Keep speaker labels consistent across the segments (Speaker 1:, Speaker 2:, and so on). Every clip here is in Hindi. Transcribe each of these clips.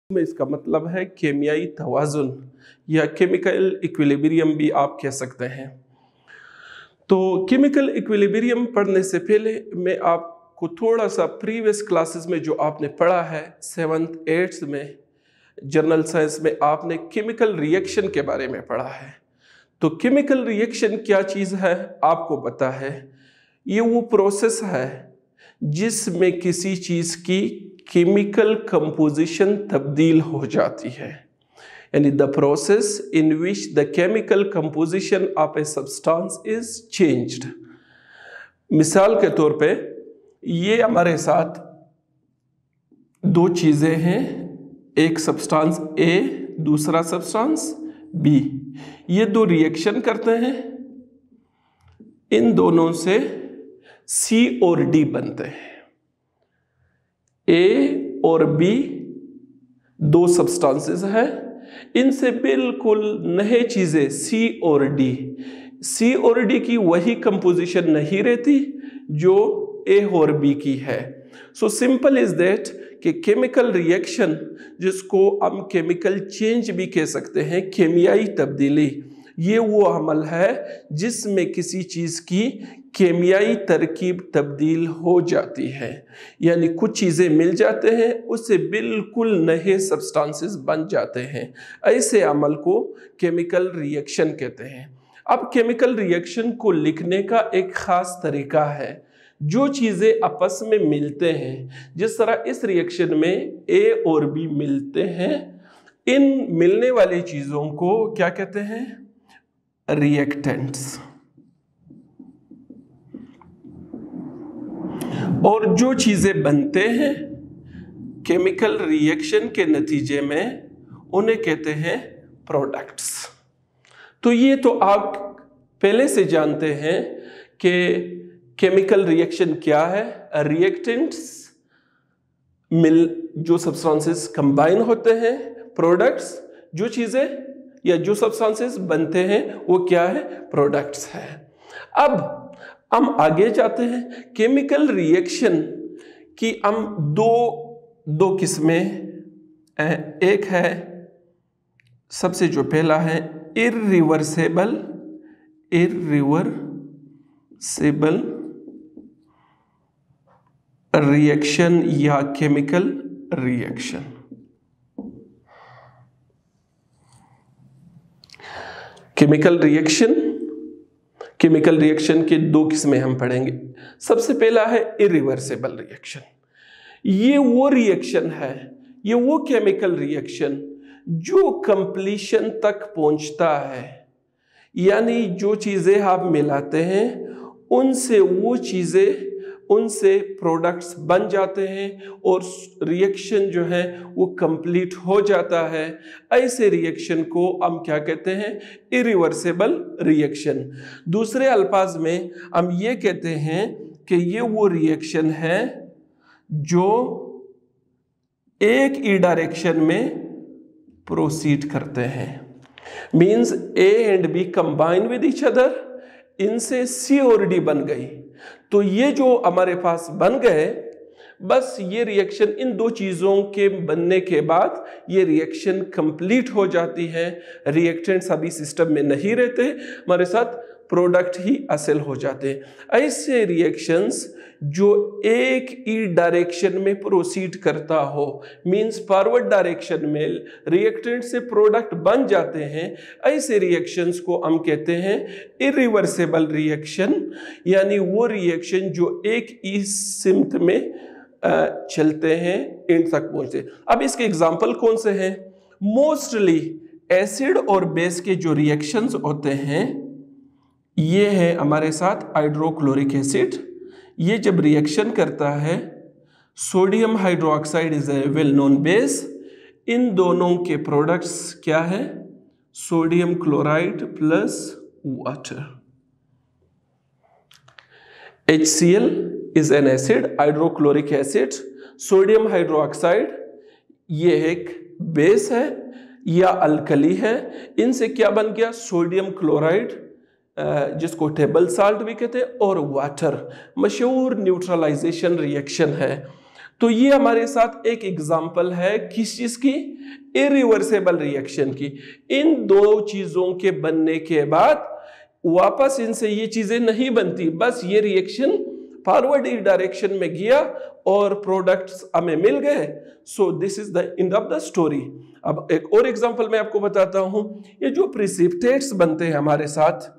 Speaker 1: में इसका मतलब है केमियाई तवाज़ुन या केमिकल इक्विलिब्रियम भी आप कह सकते हैं। तो केमिकल इक्विलिब्रियम पढ़ने से पहले मैं आपको थोड़ा सा प्रीवियस क्लासेस में जो आपने पढ़ा है 7th 8th में जनरल साइंस में आपने केमिकल रिएक्शन के बारे में पढ़ा है। तो केमिकल रिएक्शन क्या चीज़ है आपको पता है, ये वो प्रोसेस है जिसमें किसी चीज़ की केमिकल कंपोजिशन तब्दील हो जाती है, यानी the process in which the chemical composition of a substance is changed. मिसाल के तौर पे ये हमारे साथ दो चीज़ें हैं, एक सब्सटेंस ए दूसरा सब्सटेंस बी, ये दो रिएक्शन करते हैं, इन दोनों से सी और डी बनते हैं। ए और बी दो सब्सटेंसेस हैं, इनसे बिल्कुल नए चीज़ें सी और डी की वही कंपोजिशन नहीं रहती जो ए और बी की है। सो सिंपल इज दैट कि केमिकल रिएक्शन, जिसको हम केमिकल चेंज भी कह सकते हैं, केमियाई तब्दीली, ये वो अमल है जिसमें किसी चीज़ की केमियाई तरकीब तब्दील हो जाती है, यानी कुछ चीज़ें मिल जाते हैं उससे बिल्कुल नए सब्सटेंसेस बन जाते हैं। ऐसे अमल को केमिकल रिएक्शन कहते हैं। अब केमिकल रिएक्शन को लिखने का एक ख़ास तरीका है, जो चीज़ें आपस में मिलते हैं, जिस तरह इस रिएक्शन में ए और बी मिलते हैं, इन मिलने वाली चीज़ों को क्या कहते हैं? रिएक्टेंट्स। और जो चीज़ें बनते हैं केमिकल रिएक्शन के नतीजे में, उन्हें कहते हैं प्रोडक्ट्स। तो ये तो आप पहले से जानते हैं कि केमिकल रिएक्शन क्या है। रिएक्टेंट्स जो सब्सटेंसेस कंबाइन होते हैं, प्रोडक्ट्स जो चीज़ें या जो सब्सटेंसेस बनते हैं वो क्या है? प्रोडक्ट्स है। अब हम आगे जाते हैं। केमिकल रिएक्शन की हम दो किस्में, एक है सबसे जो पहला है इर्रिवर्सिबल रिएक्शन या केमिकल रिएक्शन। केमिकल रिएक्शन के दो किस्में हम पढ़ेंगे। सबसे पहला है इरिवर्सिबल रिएक्शन। ये वो रिएक्शन है, ये वो केमिकल रिएक्शन जो कंप्लीशन तक पहुंचता है, यानी जो चीज़ें आप मिलाते हैं उनसे प्रोडक्ट्स बन जाते हैं और रिएक्शन जो है वो कंप्लीट हो जाता है। ऐसे रिएक्शन को हम क्या कहते हैं? Irreversible reaction. दूसरे अल्फाज में हम ये कहते हैं कि ये वो रिएक्शन है जो एक ही डायरेक्शन में प्रोसीड करते हैं। Means A and B combine with each other, इनसे सी और डी बन गई। तो ये जो हमारे पास बन गए, बस ये रिएक्शन इन दो चीज़ों के बनने के बाद ये रिएक्शन कंप्लीट हो जाती है। रिएक्टेंट्स अभी सिस्टम में नहीं रहते, हमारे साथ प्रोडक्ट ही हासिल हो जाते हैं। ऐसे रिएक्शंस जो एक ही डायरेक्शन में प्रोसीड करता हो, मींस फॉरवर्ड डायरेक्शन में रिएक्टेंट से प्रोडक्ट बन जाते हैं, ऐसे रिएक्शंस को हम कहते हैं इरिवर्सिबल रिएक्शन, यानी वो रिएक्शन जो एक ही सिमत में चलते हैं, एंड तक पहुंचते। अब इसके एग्जाम्पल कौन से हैं? मोस्टली एसिड और बेस के जो रिएक्शंस होते हैं, ये है हमारे साथ हाइड्रोक्लोरिक एसिड। ये जब रिएक्शन करता है, sodium hydroxide is a well known base, इन दोनों के प्रोडक्ट्स क्या है? Sodium chloride plus water. HCl is an acid, hydrochloric acid. Sodium hydroxide ये एक बेस है या अल्कली है, इनसे क्या बन गया? सोडियम क्लोराइड, जिसको टेबल साल्ट भी कहते हैं, और वाटर। मशहूर न्यूट्रलाइजेशन रिएक्शन है। तो ये हमारे साथ एक एग्जांपल है किस चीज की, इरिवर्सेबल रिएक्शन की। इन दो चीजों के बनने के बाद वापस इनसे ये चीजें नहीं बनती, बस ये रिएक्शन फॉरवर्ड डायरेक्शन में गया और प्रोडक्ट्स हमें मिल गए। So this is the end of the story. अब एक और एग्जांपल मैं आपको बताता हूं। ये जो प्रिसिपिटेट्स बनते हैं हमारे साथ,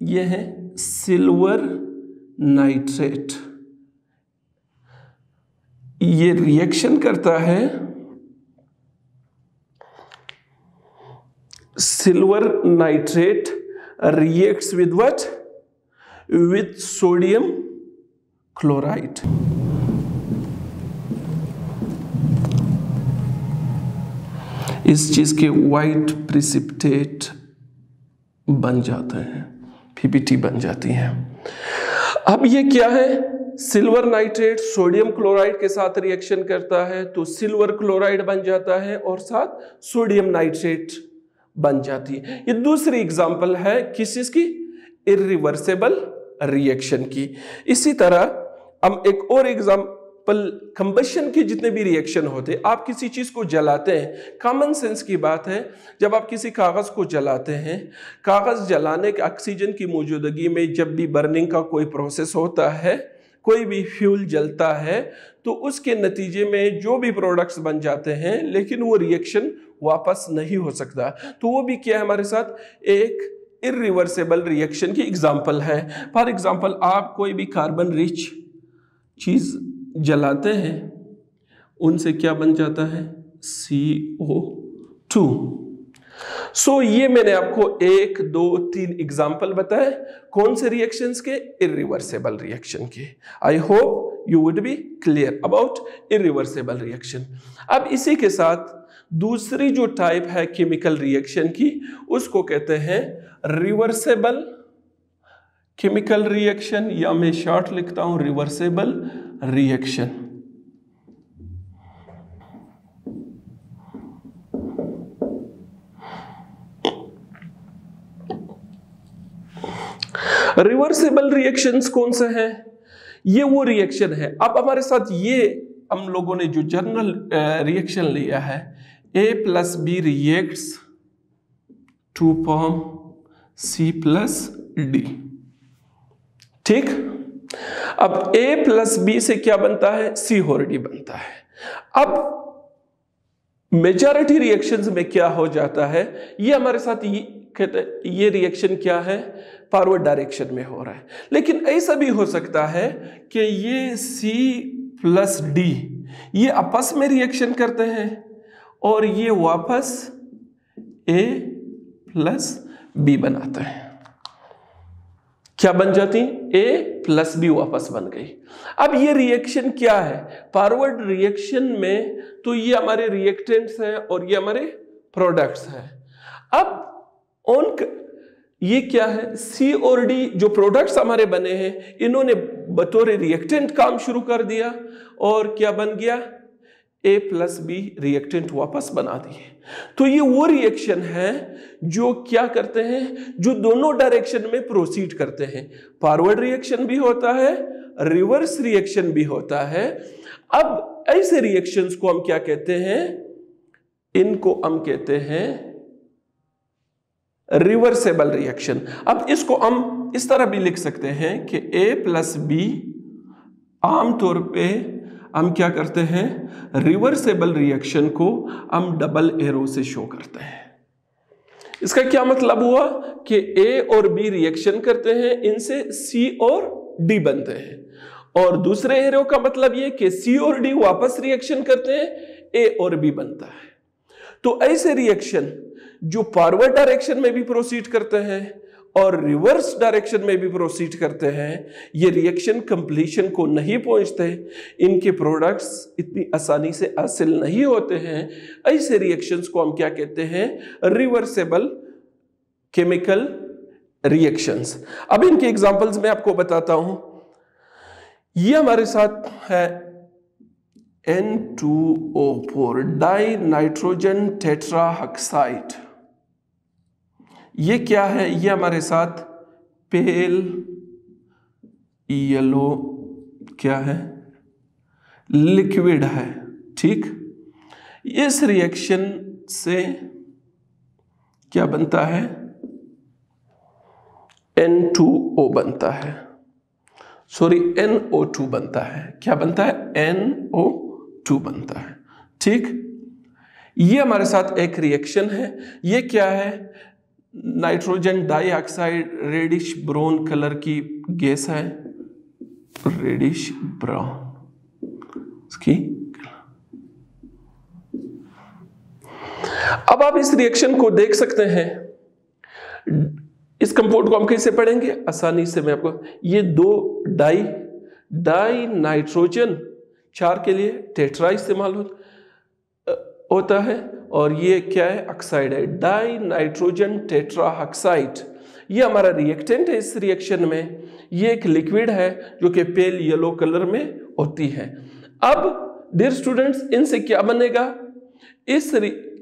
Speaker 1: ये है सिल्वर नाइट्रेट। ये रिएक्शन करता है, silver nitrate reacts with what? With sodium chloride. इस चीज के व्हाइट प्रिसिपिटेट बन जाते हैं, पीपीटी बन जाती हैं। अब ये क्या है, सिल्वर नाइट्रेट सोडियम क्लोराइड के साथ रिएक्शन करता है तो सिल्वर क्लोराइड बन जाता है और साथ सोडियम नाइट्रेट बन जाती है। ये दूसरी एग्जांपल है किस चीज की, इरिवर्सेबल रिएक्शन की। इसी तरह हम एक और एग्जांपल, कंबशन के जितने भी रिएक्शन होते, आप किसी चीज को जलाते हैं, कॉमन सेंस की बात है, जब आप किसी कागज को जलाते हैं, कागज जलाने के ऑक्सीजन की मौजूदगी में जब भी बर्निंग का कोई प्रोसेस होता है, कोई भी फ्यूल जलता है, तो उसके नतीजे में जो भी प्रोडक्ट्स बन जाते हैं, लेकिन वो रिएक्शन वापस नहीं हो सकता। तो वो भी क्या है हमारे साथ, एक इरिवर्सेबल रिएक्शन की एग्जांपल है। फॉर एग्जांपल, आप कोई भी कार्बन रिच चीज जलाते हैं, उनसे क्या बन जाता है, CO2। सो ये मैंने आपको 1, 2, 3 एग्जाम्पल बताए, कौन से रिएक्शंस के, इरिवर्सेबल रिएक्शन के। आई hope you would be clear about irreversible reaction. अब इसी के साथ दूसरी जो टाइप है केमिकल रिएक्शन की, उसको कहते हैं रिवर्सेबल केमिकल रिएक्शन, या मैं शॉर्ट लिखता हूं रिवर्सेबल रिएक्शन। रिवर्सेबल रिएक्शंस कौन से हैं, ये वो रिएक्शन है। अब हमारे साथ ये हम लोगों ने जो जनरल रिएक्शन लिया है, A+B reacts to form C+D। ठीक, अब A+B से क्या बनता है, C और D बनता है। अब मेजॉरिटी रिएक्शंस में क्या हो जाता है, ये हमारे साथ ये रिएक्शन क्या है, फॉरवर्ड डायरेक्शन में हो रहा है, लेकिन ऐसा भी हो सकता है कि ये C+D ये आपस में रिएक्शन करते हैं और ये वापस A+B बनाते हैं। क्या बन जाती, A+B वापस बन गई। अब ये रिएक्शन क्या है, फॉरवर्ड रिएक्शन में तो ये हमारे रिएक्टेंट्स हैं और ये हमारे प्रोडक्ट्स हैं। अब ये क्या है, C और D जो प्रोडक्ट्स हमारे बने हैं, इन्होंने बतौर रिएक्टेंट काम शुरू कर दिया और क्या बन गया, A+B रिएक्टेंट वापस बना दिए। तो ये वो रिएक्शन है जो क्या करते हैं, जो दोनों डायरेक्शन में प्रोसीड करते हैं। फॉरवर्ड रिएक्शन भी होता है, रिवर्स रिएक्शन भी होता है। अब ऐसे रिएक्शंस को हम क्या कहते हैं, इनको हम कहते हैं रिवर्सेबल रिएक्शन। अब इसको हम इस तरह भी लिख सकते हैं कि A+B आमतौर पे हम क्या करते हैं, रिवर्सेबल रिएक्शन को हम डबल एरो से शो करते हैं। इसका क्या मतलब हुआ कि A और B रिएक्शन करते हैं, इनसे C और D बनते हैं, और दूसरे एरो का मतलब ये कि C और D वापस रिएक्शन करते हैं, A और B बनता है। तो ऐसे रिएक्शन जो फॉरवर्ड डायरेक्शन में भी प्रोसीड करते हैं और रिवर्स डायरेक्शन में भी प्रोसीड करते हैं, ये रिएक्शन कंप्लीशन को नहीं पहुंचते, इनके प्रोडक्ट्स इतनी आसानी से हासिल नहीं होते हैं। ऐसे रिएक्शंस को हम क्या कहते हैं, रिवर्सेबल केमिकल रिएक्शंस। अब इनके एग्जांपल्स मैं आपको बताता हूं। ये हमारे साथ है N2O4 डाई नाइट्रोजन टेट्राऑक्साइड। ये क्या है, ये हमारे साथ पेल येलो क्या है, लिक्विड है, ठीक। इस रिएक्शन से क्या बनता है, N2O बनता है, सॉरी NO2 बनता है। क्या बनता है, NO2 बनता है, ठीक। ये हमारे साथ एक रिएक्शन है। ये क्या है, nitrogen dioxide reddish brown colour की गैस है, रेडिश ब्राउन इसकी। अब आप इस रिएक्शन को देख सकते हैं। इस कंपाउंड को हम कैसे पढ़ेंगे, आसानी से मैं आपको, ये दो डाई नाइट्रोजन 4 के लिए टेट्रा इस्तेमाल होता है, और ये क्या है, ऑक्साइड है, डाई नाइट्रोजन टेट्रा ऑक्साइड। ये हमारा रिएक्टेंट है इस रिएक्शन में। ये एक लिक्विड है जो कि पेल येलो कलर में होती है। अब डियर स्टूडेंट्स, इनसे क्या बनेगा,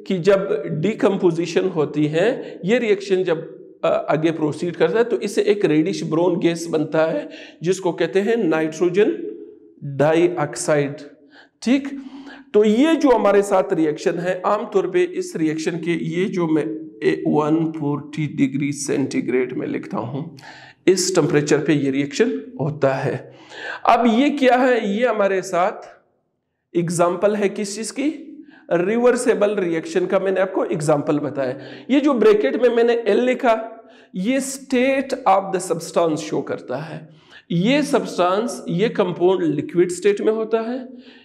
Speaker 1: की जब डिकम्पोजिशन होती है, ये रिएक्शन जब आगे प्रोसीड करता है तो इससे एक रेडिश ब्राउन गैस बनता है जिसको कहते हैं नाइट्रोजन डाइऑक्साइड, ठीक। तो ये जो हमारे साथ रिएक्शन है, आमतौर पे इस रिएक्शन के ये जो मैं 140 डिग्री सेंटीग्रेड में लिखता हूं, इस टेम्परेचर पे ये रिएक्शन होता है। अब ये क्या है, ये हमारे साथ एग्जाम्पल है किस चीज की, रिवर्सेबल रिएक्शन का मैंने आपको एग्जाम्पल बताया। ये जो ब्रैकेट में मैंने L लिखा, ये state of the substance show करता है। ये सब्सटेंस, ये कंपाउंड लिक्विड स्टेट में होता है,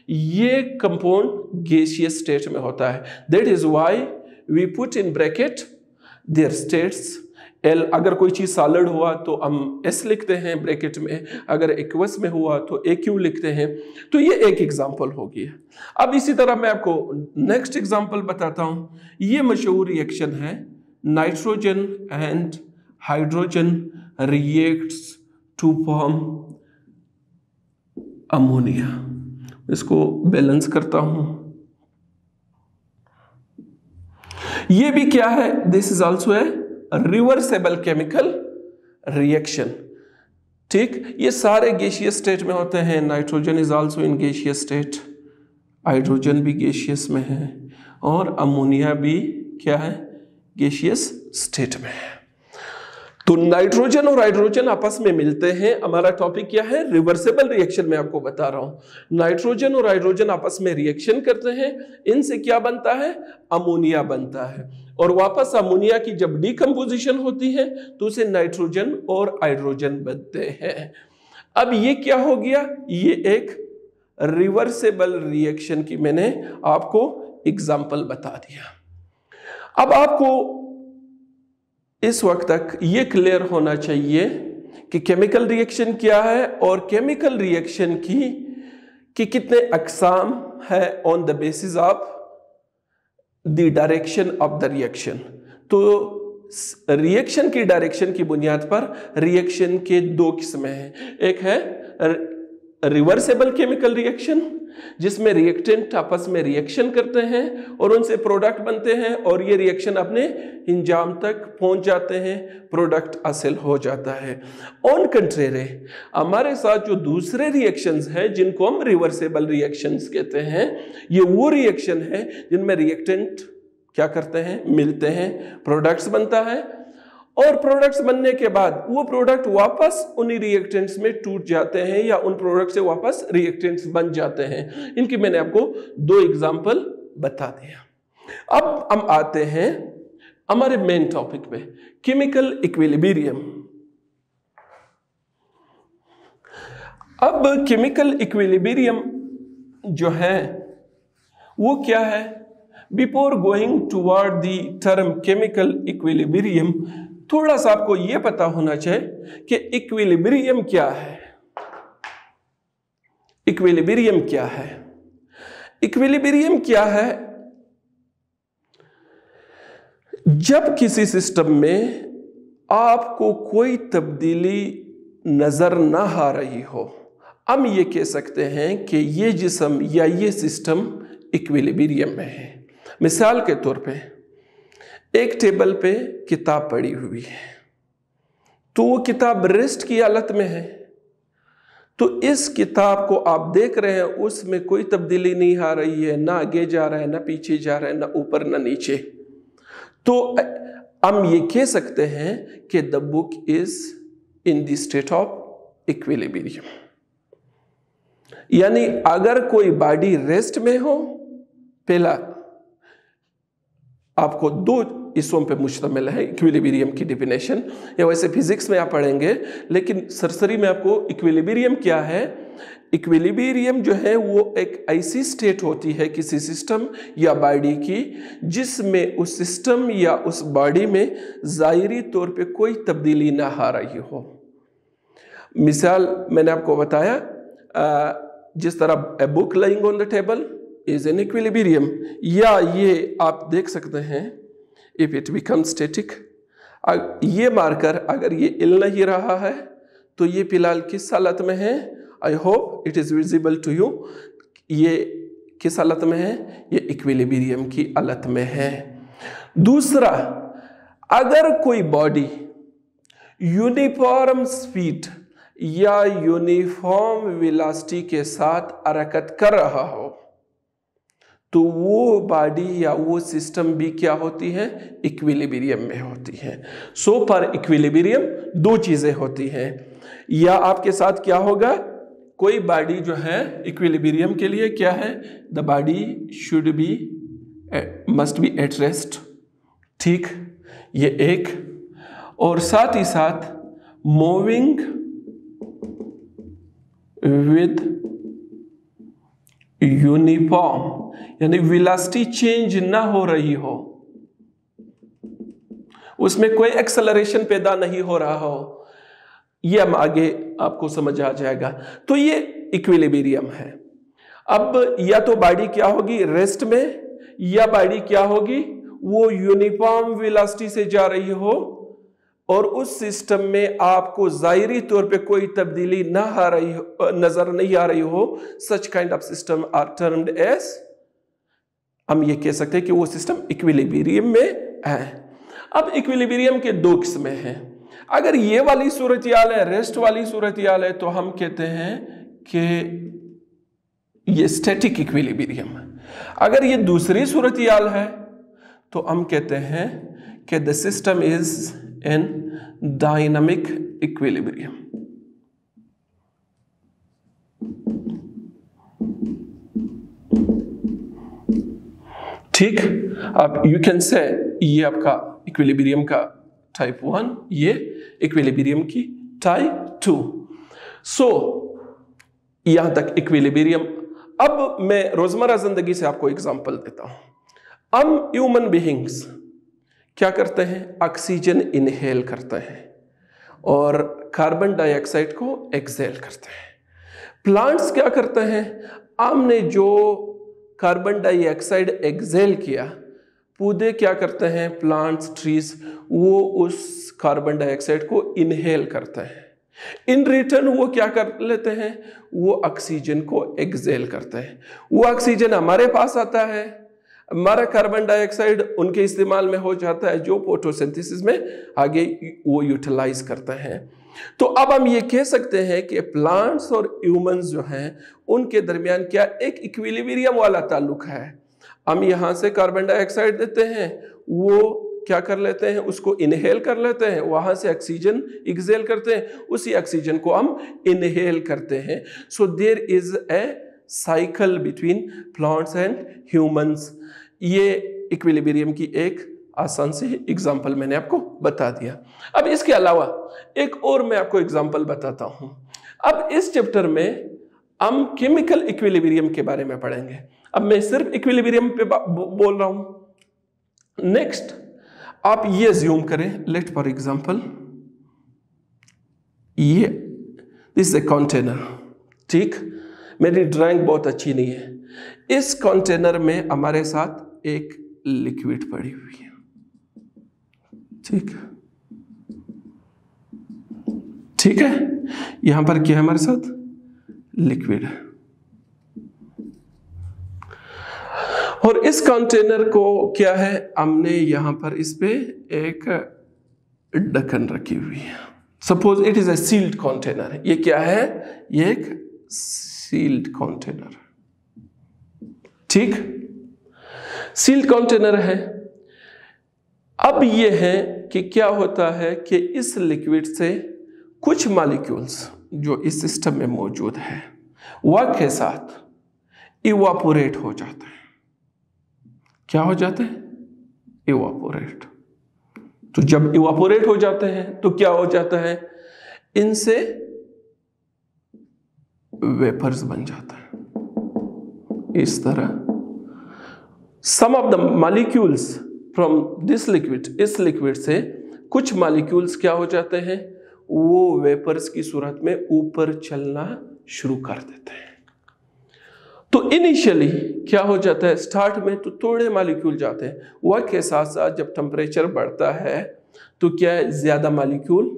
Speaker 1: ये कंपाउंड गैसियस स्टेट में होता है। That is why we put in bracket their states L। अगर कोई चीज सॉलिड हुआ तो हम S लिखते हैं ब्रैकेट में, अगर एक्वस में हुआ तो AQ लिखते हैं। तो ये एक एग्जांपल हो गया। अब इसी तरह मैं आपको नेक्स्ट एग्जांपल बताता हूं। ये मशहूर रिएक्शन है, nitrogen and hydrogen reacts to form ammonia. इसको बैलेंस करता हूं। ये भी क्या है, this is also a reversible chemical reaction, ठीक। ये सारे गैसियस स्टेट में होते हैं। Nitrogen is also in gaseous state, hydrogen भी गैसियस में है, और अमोनिया भी क्या है, गैसियस स्टेट में है। तो नाइट्रोजन और हाइड्रोजन आपस में मिलते हैं। हमारा टॉपिक क्या है, रिवर्सेबल रिएक्शन में आपको बता रहा हूं। नाइट्रोजन और हाइड्रोजन आपस में रिएक्शन करते हैं, इनसे क्या बनता है, अमोनिया बनता है, और वापस अमोनिया की जब डिकम्पोजिशन होती है तो उसे नाइट्रोजन और हाइड्रोजन बनते हैं। अब ये क्या हो गया, ये एक रिवर्सेबल रिएक्शन की मैंने आपको एग्जाम्पल बता दिया। अब आपको इस वक्त तक ये क्लियर होना चाहिए कि केमिकल रिएक्शन क्या है और केमिकल रिएक्शन की कितने अक़साम है on the basis of the direction of the reaction. तो रिएक्शन की डायरेक्शन की बुनियाद पर रिएक्शन के 2 किस्में हैं। एक है रिवर्सेबल केमिकल रिएक्शन, जिसमें रिएक्टेंट आपस में रिएक्शन करते हैं और उनसे प्रोडक्ट बनते हैं, और ये रिएक्शन अपने इंजाम तक पहुंच जाते हैं, प्रोडक्ट हासिल हो जाता है। ऑन कंट्रेरी, हमारे साथ जो दूसरे रिएक्शंस हैं जिनको हम रिवर्सेबल रिएक्शंस कहते हैं, ये वो रिएक्शन है जिनमें रिएक्टेंट क्या करते हैं, मिलते हैं, प्रोडक्ट्स बनता है, और प्रोडक्ट्स बनने के बाद वो प्रोडक्ट वापस उन्हीं रिएक्टेंट्स में टूट जाते हैं या उन प्रोडक्ट से वापस रिएक्टेंट्स बन जाते हैं। इनकी मैंने आपको 2 एग्जाम्पल बता दिया। अब हम आते हैं हमारे मेन टॉपिक पे, केमिकल इक्विलिब्रियम। अब केमिकल इक्विलिब्रियम जो है वो क्या है, before going toward the term chemical equilibrium, थोड़ा सा आपको यह पता होना चाहिए कि इक्विलिब्रियम क्या है। इक्विलिब्रियम क्या है? इक्विलिब्रियम क्या है? जब किसी सिस्टम में आपको कोई तब्दीली नजर ना आ रही हो, हम ये कह सकते हैं कि ये जिस्म या ये सिस्टम इक्विलिब्रियम में है। मिसाल के तौर पे एक टेबल पे किताब पड़ी हुई है, तो वो किताब रेस्ट की हालत में है, तो इस किताब को आप देख रहे हैं, उसमें कोई तब्दीली नहीं आ रही है, ना आगे जा रहा है, ना पीछे जा रहा है, ना ऊपर ना नीचे। तो हम ये कह सकते हैं कि the book is in the state of equilibrium. यानी अगर कोई बॉडी रेस्ट में हो, पहला आपको दो हिस्सों पे मुश्तमिल है इक्विलिब्रियम की डेफिनेशन, या वैसे फिजिक्स में आप पढ़ेंगे, लेकिन सरसरी में आपको इक्विलिब्रियम क्या है। इक्विलिब्रियम जो है वो एक ऐसी स्टेट होती है किसी सिस्टम या बॉडी की जिसमें उस सिस्टम या उस बॉडी में ज़ाहिरी तौर पे कोई तब्दीली ना आ रही हो। मिसाल मैंने आपको बताया, जिस तरह a book lying on the table is an equilibrium, या ये आप देख सकते हैं इफ इट बिकम स्टैटिक, ये मार्कर अगर ये हिल नहीं रहा है तो ये फिलहाल किस हालत में है। I hope it is visible to you. ये किस हालत में है, ये इक्विलिब्रियम की हालत में है। दूसरा, अगर कोई बॉडी यूनिफॉर्म स्पीड या यूनिफॉर्म वेलोसिटी के साथ हरकत कर रहा हो तो वो बॉडी या वो सिस्टम भी क्या होती है, इक्विलिब्रियम में होती है। सो पर इक्विलिब्रियम दो चीजें होती हैं, या आपके साथ क्या होगा, कोई बॉडी जो है इक्विलिब्रियम के लिए क्या है, the body should be must be at rest, ठीक, ये एक, और साथ ही साथ मूविंग विद यूनिफॉर्म, यानी वेलोसिटी चेंज ना हो रही हो, उसमें कोई एक्सेलरेशन पैदा नहीं हो रहा हो, ये हम आगे आपको समझ आ जाएगा। तो ये इक्विलिब्रियम है। अब या तो बॉडी क्या होगी, रेस्ट में, या बॉडी क्या होगी, वो यूनिफॉर्म वेलोसिटी से जा रही हो और उस सिस्टम में आपको जाहिरी तौर पे कोई तब्दीली ना आ रही हो, नजर नहीं आ रही हो। Such kind of system are termed as, हम ये कह सकते हैं कि वो सिस्टम इक्विलिब्रियम में है। अब इक्विलिब्रियम के दो किस्में हैं। अगर ये वाली सूरत-ए-हाल है, रेस्ट वाली सूरत-ए-हाल है, तो हम कहते हैं कि ये स्टैटिक इक्विलिब्रियम है। अगर ये दूसरी सूरत-ए-हाल है तो हम कहते हैं कि the system is in dynamic equilibrium. ठीक, अब यू कैन से ये आपका इक्विलिब्रियम का टाइप 1, ये इक्विलिब्रियम की टाइप 2। सो यहां तक इक्विलिब्रियम। अब मैं रोजमर्रा जिंदगी से आपको एग्जांपल देता हूं। हम ह्यूमन बीइंग्स क्या करते हैं, ऑक्सीजन इनहेल करते हैं और कार्बन डाइऑक्साइड को एक्सहेल करते हैं। प्लांट्स क्या करते हैं, हमने जो कार्बन डाइऑक्साइड एक्सहेल किया, पौधे क्या करते हैं, प्लांट्स, ट्रीज, वो उस कार्बन डाइऑक्साइड को इनहेल करते हैं। इन रिटर्न वो क्या कर लेते हैं, वो ऑक्सीजन को एक्सहेल करते हैं। वो ऑक्सीजन हमारे पास आता है, हमारा कार्बन डाइऑक्साइड उनके इस्तेमाल में हो जाता है, जो फोटोसिंथेसिस में आगे वो यूटिलाइज करते हैं। तो अब हम ये कह सकते हैं कि प्लांट्स और ह्यूमंस जो हैं उनके दरमियान क्या एक इक्विलिब्रियम वाला ताल्लुक है। हम यहाँ से कार्बन डाइऑक्साइड देते हैं, वो क्या कर लेते हैं, उसको इनहेल कर लेते हैं, वहां से ऑक्सीजन एक्सहेल करते हैं, उसी ऑक्सीजन को हम इनहेल करते हैं। So there is a cycle between plants and humans. ये इक्विलिब्रियम की एक आसान सी एग्जांपल मैंने आपको बता दिया। अब इसके अलावा एक और मैं आपको एग्जांपल बताता हूं। अब इस चैप्टर में हम केमिकल इक्विलिब्रियम के बारे में पढ़ेंगे। अब मैं सिर्फ इक्विलिब्रियम पे बोल रहा हूं। नेक्स्ट आप ये ज्यूम करें, लेट फॉर एग्जांपल ये दिस इज ए कंटेनर, ठीक, मेरी ड्राइंग बहुत अच्छी नहीं है। इस कंटेनर में हमारे साथ एक लिक्विड पड़ी हुई है, ठीक, ठीक है। यहां पर क्या है, हमारे साथ लिक्विड है, और इस कंटेनर को क्या है, हमने यहां पर इस पे एक ढक्कन रखी हुई है, suppose it is a sealed container. ये क्या है? ये एक सील्ड कंटेनर, ठीक, सील्ड कंटेनर है। अब ये है कि क्या होता है कि इस लिक्विड से कुछ मॉलिक्यूल्स जो इस सिस्टम में मौजूद है वह के साथ इवापोरेट हो जाते हैं। क्या हो जाते हैं? इवापोरेट। तो जब इवापोरेट हो जाते हैं तो क्या हो जाता है? इनसे वेपर्स बन जाता है इस तरह। Some of the molecules from this liquid, इस लिक्विड से कुछ मॉलिक्यूल्स क्या हो जाते हैं? वो वेपर्स की सूरत में ऊपर चलना शुरू कर देते हैं। तो इनिशियली क्या हो जाता है? स्टार्ट में तो थोड़े मॉलिक्यूल जाते हैं, वक्त के साथ साथ जब टेम्परेचर बढ़ता है तो क्या है? ज्यादा मॉलिक्यूल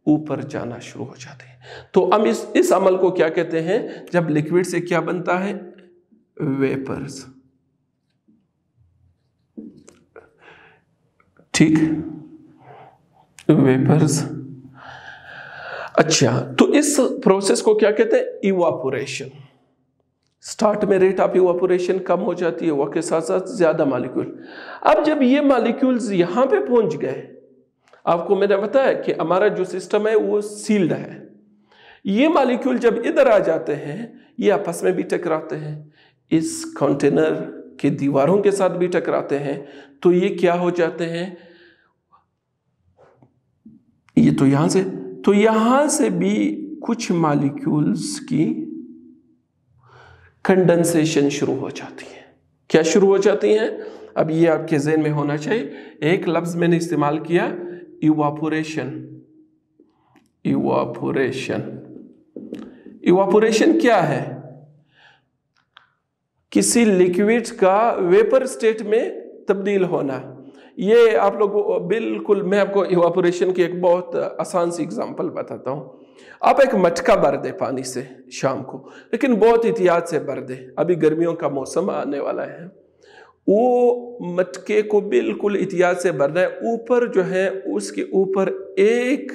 Speaker 1: ऊपर जाना शुरू हो जाते हैं। तो हम इस अमल को क्या कहते हैं? जब लिक्विड से क्या बनता है? वेपर्स, ठीक, वेपर्स। अच्छा, तो इस प्रोसेस को क्या कहते हैं? इवापोरेशन। स्टार्ट में रेट ऑफ इवापोरेशन कम हो जाती है, वक्त के साथ साथ ज्यादा मॉलिक्यूल। अब जब ये मॉलिक्यूल्स यहां पे पहुंच गए, आपको मैंने बताया कि हमारा जो सिस्टम है वो सील्ड है। ये मॉलिक्यूल जब इधर आ जाते हैं, ये आपस में भी टकराते हैं, इस कंटेनर के दीवारों के साथ भी टकराते हैं। तो ये क्या हो जाते हैं? ये तो यहां से भी कुछ मॉलिक्यूल्स की कंडेंसेशन शुरू हो जाती है। क्या शुरू हो जाती हैं? अब ये आपके ज़हन में होना चाहिए। एक लफ्ज मैंने इस्तेमाल किया, इवापोरेशन। इवापोरेशन, इवापोरेशन क्या है? किसी लिक्विड का वेपर स्टेट में तब्दील होना। ये आप लोग बिल्कुल, मैं आपको इवापोरेशन की एक बहुत आसान सी एग्जांपल बताता हूं। आप एक मटका भर दे पानी से शाम को, लेकिन बहुत एहतियात से भर दे, अभी गर्मियों का मौसम आने वाला है। वो मटके को बिल्कुल एहतियात से भरना है, ऊपर जो है उसके ऊपर एक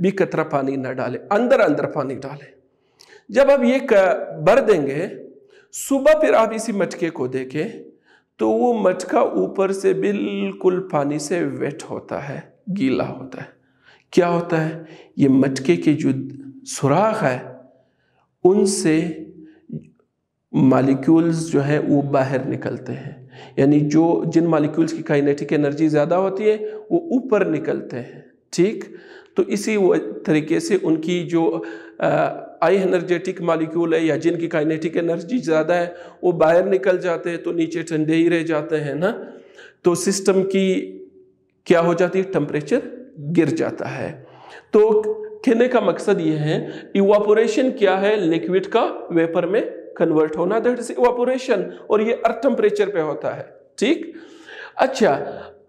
Speaker 1: भी कतरा पानी ना डाले, अंदर अंदर पानी डाले। जब आप ये भर देंगे, सुबह फिर आप इसी मटके को देखें तो वो मटका ऊपर से बिल्कुल पानी से वेट होता है, गीला होता है। क्या होता है? ये मटके के जो सुराख है उनसे मॉलिक्यूल्स जो है वो बाहर निकलते हैं, यानी जिन मॉलिक्यूल्स की काइनेटिक एनर्जी ज़्यादा होती है वो ऊपर निकलते हैं, ठीक। तो इसी तरीके से उनकी जो आई एनर्जेटिक मॉलिक्यूल है या जिनकी काइनेटिक एनर्जी ज़्यादा है वो बाहर निकल जाते हैं, तो नीचे ठंडे ही रह जाते हैं ना। तो सिस्टम की क्या हो जाती है? टेम्परेचर गिर जाता है। तो कहने का मकसद ये है, इवापोरेशन क्या है? लिक्विड का वेपर में कन्वर्ट होना, दैट इज इवापोरेशन, और ये अर्थ टेम्परेचर पे होता है, ठीक। अच्छा,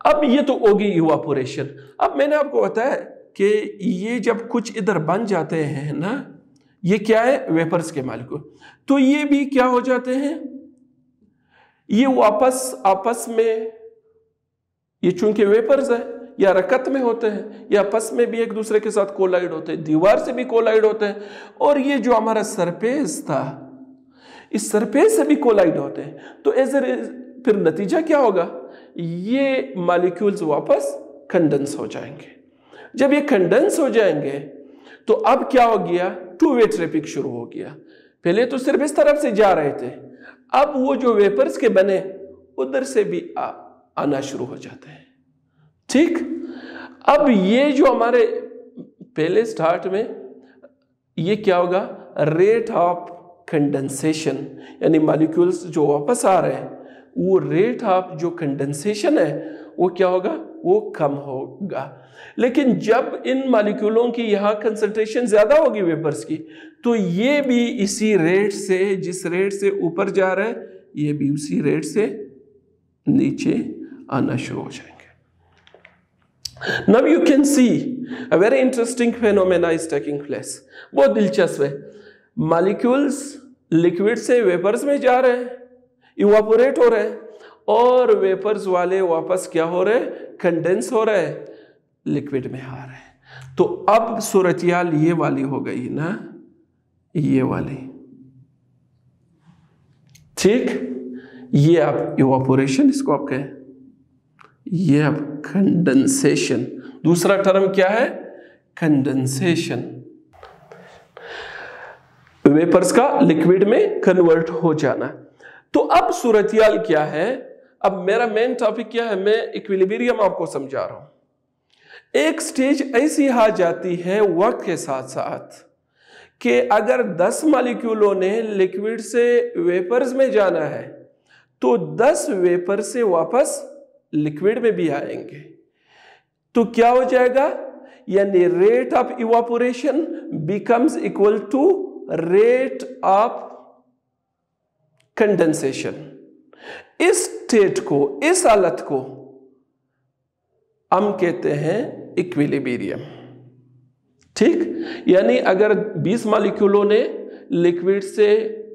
Speaker 1: अब ये तो होगी इवापोरेशन। अब मैंने आपको बताया कि ये जब कुछ इधर बन जाते हैं ना, ये क्या है? वेपर्स के मॉलिक्यूल। तो ये भी क्या हो जाते हैं? ये वापस आपस में, ये चूंकि वेपर्स है या रकत में होते हैं, या आपस में भी एक दूसरे के साथ कोलाइड होते हैं, दीवार से भी कोलाइड होते हैं, और ये जो हमारा सरफेस था इस सरफेस से भी कोलाइड होते हैं। तो फिर नतीजा क्या होगा? ये मॉलिक्यूल्स वापस कंडेंस हो जाएंगे। जब ये कंडेंस हो जाएंगे तो अब क्या हो गया? टू वे ट्रैफिक शुरू हो गया। पहले तो सिर्फ इस तरफ से जा रहे थे, अब वो जो वेपर्स के बने उधर से भी आना शुरू हो जाते हैं, ठीक। अब ये जो हमारे पहले स्टार्ट में ये क्या होगा? रेट ऑफ कंडेंसेशन, यानी मॉलिक्यूल्स जो वापस आ रहे हैं वो रेट ऑफ जो कंडेंसेशन है वो क्या होगा? वो कम होगा। लेकिन जब इन मॉलिक्यूलों की यहाँ कंसंट्रेशन ज्यादा होगी वेपर्स की, तो ये भी इसी रेट से, जिस रेट से ऊपर जा रहा है, ये भी उसी रेट से नीचे आना शुरू हो जाएंगे। Now you can see a very interesting phenomena is taking place. बहुत दिलचस्प है। मॉलिक्यूल्स लिक्विड से वेपर्स में जा रहे हैं, इवापोरेट हो रहे हैं, और वेपर्स वाले वापस क्या हो रहे हैं? कंडेंस हो रहे हैं, लिक्विड में आ रहे हैं। तो अब सूरतियाल ये वाली हो गई ना, ये वाली, ठीक। ये आप इवापोरेशन इसको आप कहें, ये अब कंडेंसेशन। दूसरा टर्म क्या है? कंडेंसेशन। वेपर्स का लिक्विड में कन्वर्ट हो जाना। तो अब सूरतियाल क्या है? अब मेरा मेन टॉपिक क्या है? मैं इक्विलिब्रियम आपको समझा रहा हूं। एक स्टेज ऐसी आ जाती है वक्त के साथ साथ कि अगर 10 मॉलिक्यूलों ने लिक्विड से वेपर्स में जाना है तो 10 वेपर से वापस लिक्विड में भी आएंगे। तो क्या हो जाएगा? यानी rate of evaporation becomes equal to rate of condensation. इस स्टेट को, इस हालत को हम कहते हैं इक्विलिब्रियम, ठीक। यानी अगर 20 मॉलिक्यूलों ने लिक्विड से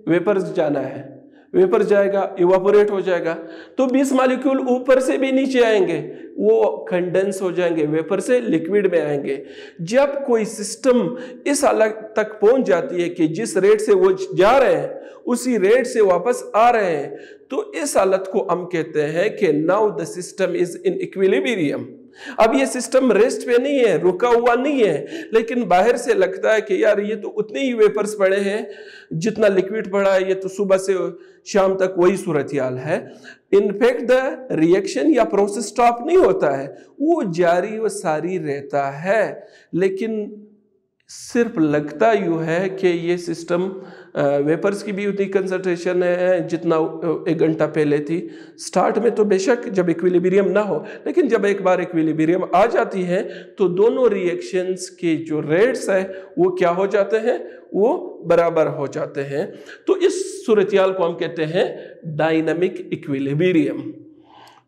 Speaker 1: वेपर्स जाना है, वेपर जाएगा, इवापोरेट हो जाएगा, तो 20 मॉलिक्यूल ऊपर से भी नीचे आएंगे, वो कंडेंस हो जाएंगे, वेपर से लिक्विड में आएंगे। जब कोई सिस्टम इस हालत तक पहुंच जाती है कि जिस रेट से वो जा रहे हैं उसी रेट से वापस आ रहे हैं, तो इस हालत को हम कहते हैं कि now the system is in equilibrium. अब ये सिस्टम रेस्ट पे नहीं है, रुका हुआ नहीं है, लेकिन बाहर से लगता है कि यार ये तो उतने ही वेपर्स पड़े हैं जितना लिक्विड पड़ा है, ये तो सुबह से शाम तक वही सूरतियाल है। इनफैक्ट द रिएक्शन या प्रोसेस स्टॉप नहीं होता है, वो जारी व सारी रहता है, लेकिन सिर्फ लगता यूं है कि ये सिस्टम वेपर्स की भी उतनी कंसंट्रेशन है जितना 1 घंटा पहले थी। स्टार्ट में तो बेशक जब इक्विलिब्रियम ना हो, लेकिन जब एक बार इक्विलिब्रियम आ जाती है तो दोनों रिएक्शंस के जो रेट्स है वो क्या हो जाते हैं? वो बराबर हो जाते हैं। तो इस सूरतियाल को हम कहते हैं डायनामिक इक्विलिब्रियम।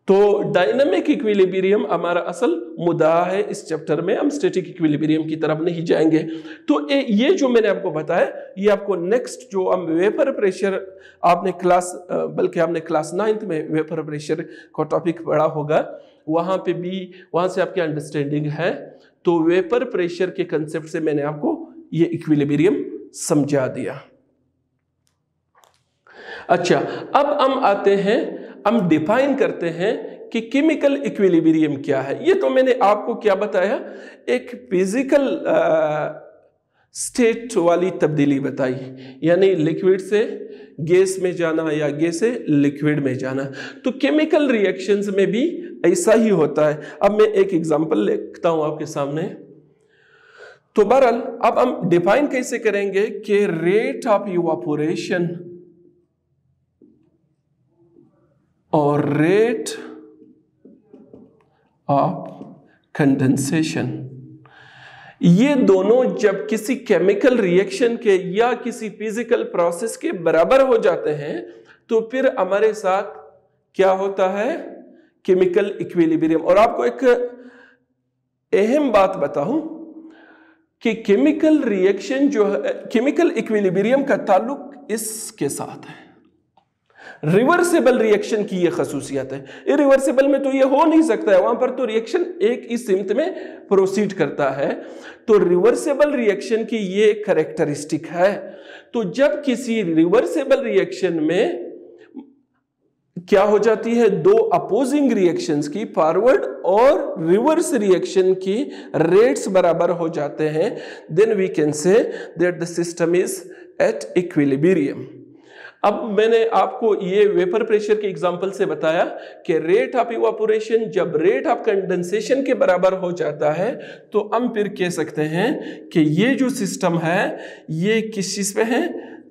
Speaker 1: तो डायनामिक इक्विलिब्रियम हमारा असल मुद्दा है इस चैप्टर में, हम स्टैटिक इक्विलिब्रियम की तरफ नहीं जाएंगे। तो ये जो मैंने आपको बताया, ये आपको नेक्स्ट जो हम वेपर प्रेशर आपने बल्कि आपने क्लास 9th में वेपर प्रेशर का टॉपिक पढ़ा होगा, वहाँ पे भी, वहाँ से आपकी अंडरस्टैंडिंग है। तो वेपर प्रेशर के कंसेप्ट से मैंने आपको ये इक्विलिब्रियम समझा दिया। अच्छा, अब हम आते हैं, हम डिफाइन करते हैं कि केमिकल इक्विलिब्रियम क्या है। ये तो मैंने आपको क्या बताया, एक फिजिकल स्टेट वाली तब्दीली बताई, यानी लिक्विड से गैस में जाना या गैस से लिक्विड में जाना। तो केमिकल रिएक्शंस में भी ऐसा ही होता है। अब मैं एक एग्जांपल लिखता हूं आपके सामने। तो बहरहाल अब हम डिफाइन कैसे करेंगे कि रेट ऑफ इवापोरेशन और रेट ऑफ कंडेंसेशन, ये दोनों जब किसी केमिकल रिएक्शन के या किसी फिजिकल प्रोसेस के बराबर हो जाते हैं तो फिर हमारे साथ क्या होता है? Chemical equilibrium. और आपको एक अहम बात बताऊं कि केमिकल रिएक्शन जो है, केमिकल इक्विलिब्रियम का ताल्लुक इसके साथ है। रिवर्सिबल रिएक्शन की यह खसूसियत है। इरिवर्सिबल में तो यह हो नहीं सकता है, वहां पर तो रिएक्शन एक ही सिमत में प्रोसीड करता है। तो रिवर्सिबल रिएक्शन की यह कैरेक्टरिस्टिक है। तो जब किसी रिवर्सिबल रिएक्शन में क्या हो जाती है, दो अपोजिंग रिएक्शंस की, फॉरवर्ड और रिवर्स रिएक्शन की रेट्स बराबर हो जाते हैं, then we can say that the system is at equilibrium. अब मैंने आपको ये वेपर प्रेशर के एग्जांपल से बताया कि रेट ऑफ इवापोरेशन जब रेट ऑफ कंडेंसेशन के बराबर हो जाता है तो हम फिर कह सकते हैं कि ये जो सिस्टम है ये किस चीज पे है?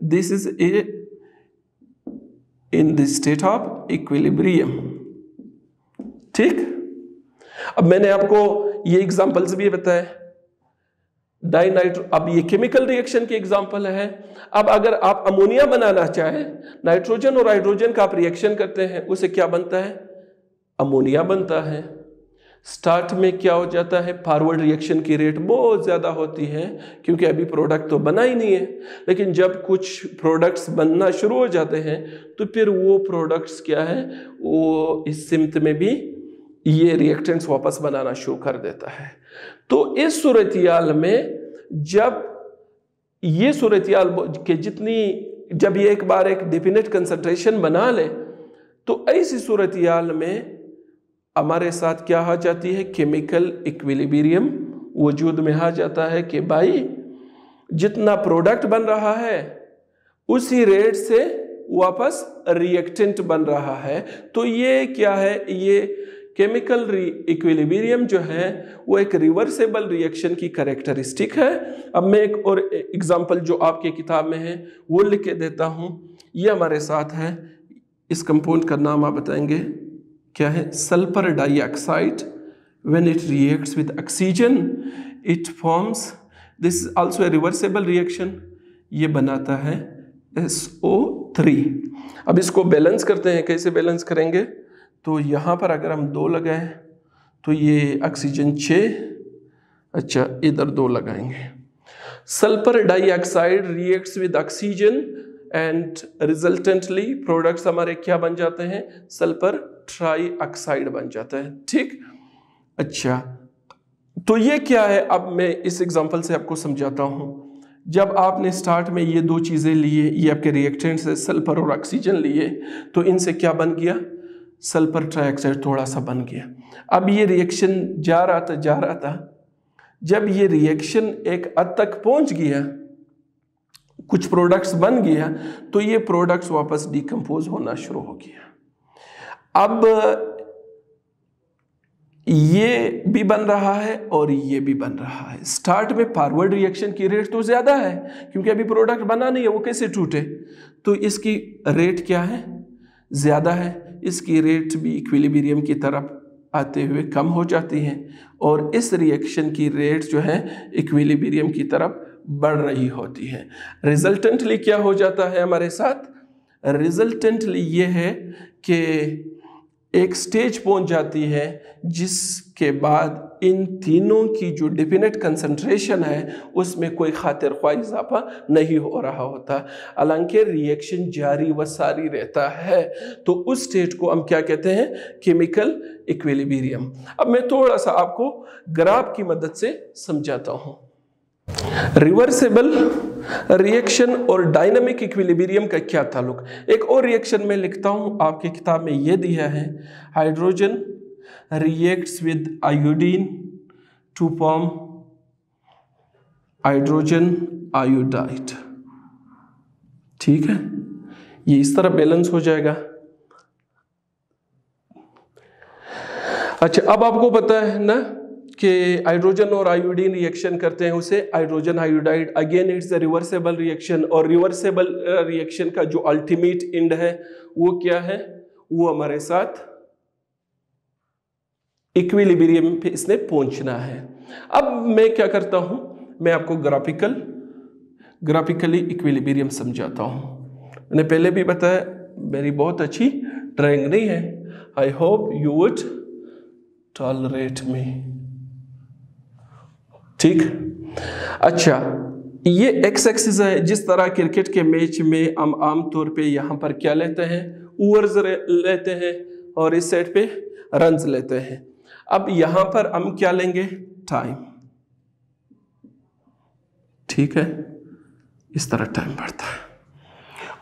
Speaker 1: This is a in the state of equilibrium, ठीक। अब मैंने आपको ये एग्जांपल्स भी बताए, डाइनाइट्रो, अब ये केमिकल रिएक्शन के एग्जांपल है। अब अगर आप अमोनिया बनाना चाहें, नाइट्रोजन और हाइड्रोजन का आप रिएक्शन करते हैं, उसे क्या बनता है? अमोनिया बनता है। स्टार्ट में क्या हो जाता है? फॉरवर्ड रिएक्शन की रेट बहुत ज़्यादा होती है क्योंकि अभी प्रोडक्ट तो बना ही नहीं है, लेकिन जब कुछ प्रोडक्ट्स बनना शुरू हो जाते हैं तो फिर वो प्रोडक्ट्स क्या है, वो इस सिमत में भी ये रिएक्टेंट्स वापस बनाना शुरू कर देता है। तो इस सूरतियाल में जब ये सूरतियाल के जब ये एक बार एक डेफिनेट कंसंट्रेशन बना ले, तो ऐसी सूरतियाल में हमारे साथ क्या आ जाती है, केमिकल इक्विलिब्रियम वजूद में आ जाता है कि भाई जितना प्रोडक्ट बन रहा है उसी रेट से वापस रिएक्टेंट बन रहा है। तो ये क्या है, ये केमिकल इक्विलिब्रियम जो है वो एक रिवर्सेबल रिएक्शन की कैरेक्टरिस्टिक है। अब मैं एक और एग्जांपल जो आपके किताब में है वो लिख के देता हूं। ये हमारे साथ है, इस कंपाउंड का नाम आप बताएंगे क्या है, sulphur dioxide. When it reacts with oxygen it forms, this is also a reversible reaction, ये बनाता है SO3। अब इसको बैलेंस करते हैं, कैसे बैलेंस करेंगे, तो यहाँ पर अगर हम 2 लगाएं तो ये ऑक्सीजन 6, अच्छा इधर 2 लगाएंगे। Sulphur dioxide reacts with oxygen and resultantly products हमारे क्या बन जाते हैं, सल्फर ट्राइऑक्साइड बन जाता है। ठीक, अच्छा तो ये क्या है, अब मैं इस एग्जांपल से आपको समझाता हूँ। जब आपने स्टार्ट में ये 2 चीज़ें लिए, ये आपके रिएक्टेंट्स है, सल्फर और ऑक्सीजन लिए, तो इनसे क्या बन गया, सल्फर ट्राइऑक्साइड थोड़ा सा बन गया। अब ये रिएक्शन जा रहा था, जब ये रिएक्शन एक हद तक पहुंच गया, कुछ प्रोडक्ट्स बन गया, तो ये प्रोडक्ट्स वापस डिकम्पोज होना शुरू हो गया। अब ये भी बन रहा है और ये भी बन रहा है। स्टार्ट में फॉरवर्ड रिएक्शन की रेट तो ज़्यादा है क्योंकि अभी प्रोडक्ट बना नहीं है, वो कैसे टूटे, तो इसकी रेट क्या है, ज़्यादा है। इसकी रेट भी इक्विलिब्रियम की तरफ आते हुए कम हो जाती हैं और इस रिएक्शन की रेट जो है इक्विलिब्रियम की तरफ बढ़ रही होती है। रिजल्टेंटली क्या हो जाता है हमारे साथ, रिजल्टेंटली ये है कि एक स्टेज पहुंच जाती है जिसके बाद इन तीनों की जो डेफिनेट कंसंट्रेशन है उसमें कोई खातिर ख्वाह इजाफा नहीं हो रहा होता, हालांकि रिएक्शन जारी व सारी रहता है। तो उस स्टेज को हम क्या कहते हैं, केमिकल इक्विलिब्रियम। अब मैं थोड़ा सा आपको ग्राफ की मदद से समझाता हूँ। रिवर्सेबल रिएक्शन और डायनामिक इक्विलिब्रियम का क्या ताल्लुक। एक और रिएक्शन में लिखता हूं, आपकी किताब में यह दिया है, hydrogen reacts with iodine to form hydrogen iodide. ठीक है, ये इस तरह बैलेंस हो जाएगा। अच्छा, अब आपको पता है ना कि हाइड्रोजन और आयोडीन रिएक्शन करते हैं, उसे hydrogen iodide, again it's a reversible reaction. और रिवर्सेबल रिएक्शन का जो अल्टीमेट एंड है वो क्या है, वो हमारे साथ इक्विलिब्रियम पे इसने पहुंचना है। अब मैं क्या करता हूं, मैं आपको ग्राफिकली इक्विलिब्रियम समझाता हूं। मैंने पहले भी बताया मेरी बहुत अच्छी ड्राइंग नहीं है, I hope you would tolerate me. ठीक, अच्छा ये एक्स एक्सिस है। जिस तरह क्रिकेट के मैच में हम आमतौर पे यहाँ पर क्या लेते हैं, ओवर्स लेते हैं और इस साइड पे रन्स लेते हैं। अब यहाँ पर हम क्या लेंगे, टाइम। ठीक है, इस तरह टाइम बढ़ता है।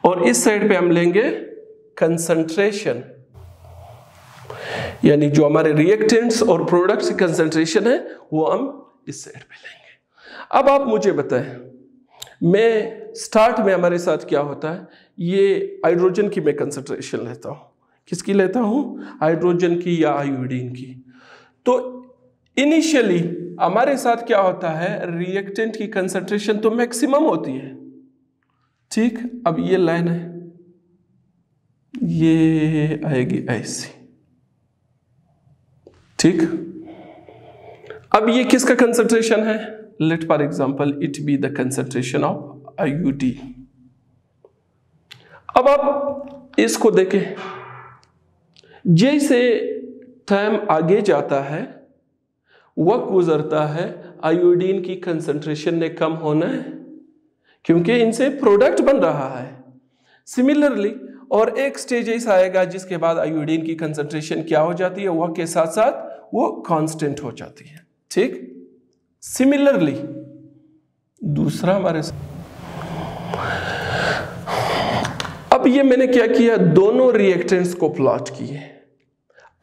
Speaker 1: और इस साइड पे हम लेंगे कंसंट्रेशन, यानी जो हमारे रिएक्टेंट्स और प्रोडक्ट्स की कंसंट्रेशन है वो हम इस साइड पे लेंगे। अब आप मुझे बताएं, मैं स्टार्ट में हमारे साथ क्या होता है, ये हाइड्रोजन की मैं कंसंट्रेशन लेता हूं। किसकी लेता हूं, हाइड्रोजन की या आयोडीन की। तो इनिशियली हमारे साथ क्या होता है, रिएक्टेंट की कंसंट्रेशन तो मैक्सिमम होती है। ठीक, अब ये लाइन है, ये आएगी ऐसी। ठीक, अब ये किसका कंसंट्रेशन है, let for example it be the concentration of iodine. अब आप इसको देखें, जैसे टाइम आगे जाता है, वक्त गुजरता है, आयोडीन की कंसंट्रेशन ने कम होना है क्योंकि इनसे प्रोडक्ट बन रहा है। सिमिलरली और एक स्टेज ऐसा आएगा जिसके बाद आयोडीन की कंसंट्रेशन क्या हो जाती है, वह के साथ साथ वो कांस्टेंट हो जाती है। ठीक, सिमिलरली दूसरा हमारे साथ, अब ये मैंने क्या किया, दोनों रिएक्टेंट्स को प्लॉट किए।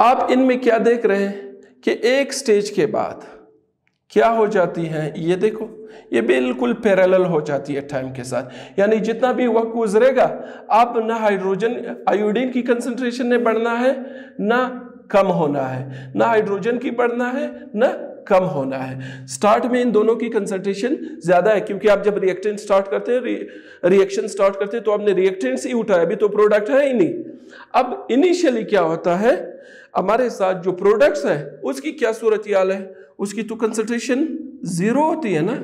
Speaker 1: आप इनमें क्या देख रहे हैं कि एक स्टेज के बाद क्या हो जाती हैं, ये देखो ये बिल्कुल पैरेलल हो जाती है टाइम के साथ, यानी जितना भी वक्त गुजरेगा अब ना हाइड्रोजन आयोडीन की कंसंट्रेशन ने बढ़ना है ना कम होना है, ना हाइड्रोजन की बढ़ना है ना कम होना है। स्टार्ट में इन दोनों की कंसंट्रेशन ज्यादा है, क्योंकि आप जब रिएक्टेंट स्टार्ट करते हैं, रिएक्शन स्टार्ट करते हैं, तो आपने रिएक्टेंट्स ही उठाया, अभी तो प्रोडक्ट है ही नहीं। अब इनिशियली क्या होता है, हमारे साथ जो प्रोडक्ट्स है उसकी क्या सूरत हाल है, उसकी तो कंसंट्रेशन 0 होती है ना।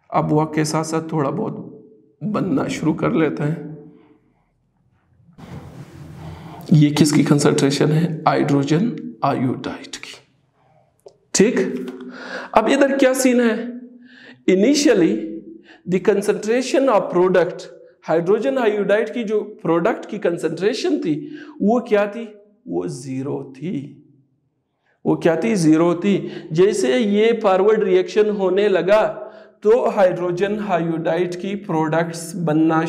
Speaker 1: अब वह के साथ साथ थोड़ा बहुत बनना शुरू कर लेते हैं। ये किसकी कंसंट्रेशन है, हाइड्रोजन आयोडाइड की। ठीक, अब इधर क्या सीन है, initially the concentration of product, hydrogen iodide की जो प्रोडक्ट की कंसंट्रेशन थी वो क्या थी, वो 0 थी। वो क्या थी, 0 थी। जैसे ये फॉरवर्ड रिएक्शन होने लगा तो हाइड्रोजन आयोडाइड की प्रोडक्ट्स बनना,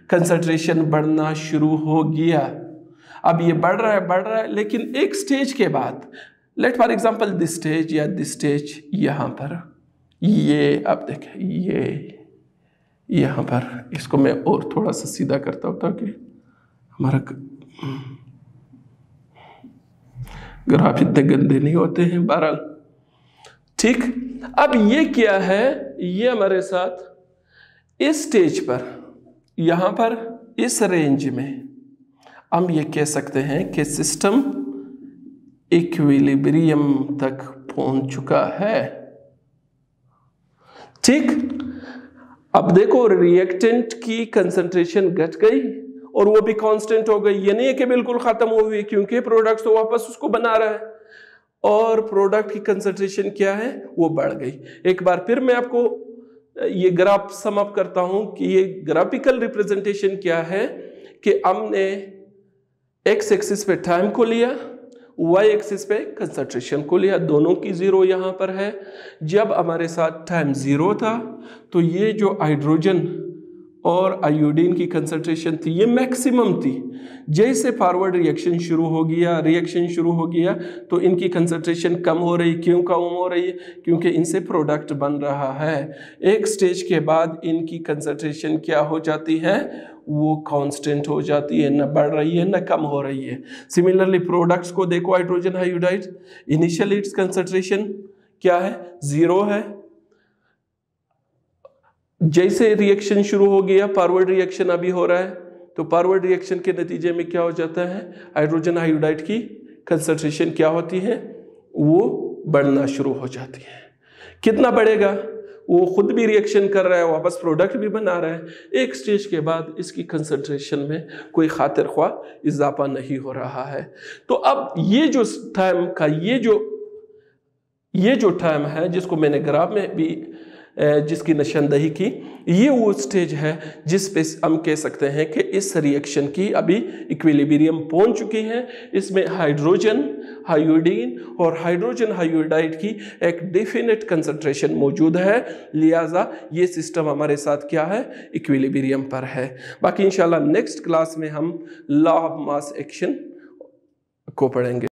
Speaker 1: कंसंट्रेशन बढ़ना शुरू हो गया। अब ये बढ़ रहा है, लेकिन एक स्टेज के बाद, let for example this stage या दिस स्टेज, यहां पर ये आप देखें, ये यहां पर, इसको मैं और थोड़ा सा सीधा करता हूं ताकि हमारा ग्राफ इतने गंदे नहीं होते हैं। बहरहाल ठीक, अब ये क्या है, ये हमारे साथ इस स्टेज पर, यहां पर इस रेंज में हम ये कह सकते हैं कि सिस्टम इक्विलिब्रियम तक पहुंच चुका है। ठीक, अब देखो रिएक्टेंट की कंसंट्रेशन घट गई और वो भी कांस्टेंट हो गई, ये नहीं है कि बिल्कुल खत्म हो गई, क्योंकि प्रोडक्ट तो वापस उसको बना रहा है, और प्रोडक्ट की कंसंट्रेशन क्या है, वो बढ़ गई। एक बार फिर मैं आपको ये ग्राफ सम अप करता हूं कि ये ग्राफिकल रिप्रेजेंटेशन क्या है, कि हमने एक्स एक्सिस पे टाइम को लिया, वाई एक्सिस पे कंसंट्रेशन को लिया, दोनों की 0 यहां पर है। जब हमारे साथ टाइम 0 था तो ये जो हाइड्रोजन और आयोडीन की कंसंट्रेशन थी ये मैक्सिमम थी। जैसे फॉरवर्ड रिएक्शन शुरू हो गया तो इनकी कंसंट्रेशन कम हो रही। क्यों कम हो रही है, क्योंकि इनसे प्रोडक्ट बन रहा है। एक स्टेज के बाद इनकी कंसंट्रेशन क्या हो जाती है, वो कांस्टेंट हो जाती है, न बढ़ रही है न कम हो रही है। सिमिलरली प्रोडक्ट्स को देखो, hydrogen iodide initially it's concentration क्या है, 0 है। जैसे रिएक्शन शुरू हो गया, फॉरवर्ड रिएक्शन अभी हो रहा है, तो फॉरवर्ड रिएक्शन के नतीजे में क्या हो जाता है, हाइड्रोजन आयोडाइड की कंसंट्रेशन क्या होती है, वो बढ़ना शुरू हो जाती है। कितना बढ़ेगा, वो खुद भी रिएक्शन कर रहा है, वापस प्रोडक्ट भी बना रहा है। एक स्टेज के बाद इसकी कंसंट्रेशन में कोई खातिर ख्वाह इजाफा नहीं हो रहा है। तो अब ये जो टाइम का ये जो टाइम है, जिसको मैंने ग्राफ में भी जिसकी निशानदही की, ये वो स्टेज है जिस पे हम कह सकते हैं कि इस रिएक्शन की अभी इक्विलिब्रियम पहुंच चुकी है। इसमें हाइड्रोजन आयोडीन और हाइड्रोजन आयोडाइड की एक डेफिनेट कंसंट्रेशन मौजूद है, लिहाजा ये सिस्टम हमारे साथ क्या है, इक्विलिब्रियम पर है। बाकी इंशाल्लाह नेक्स्ट क्लास में हम लॉ ऑफ मास एक्शन को पढ़ेंगे।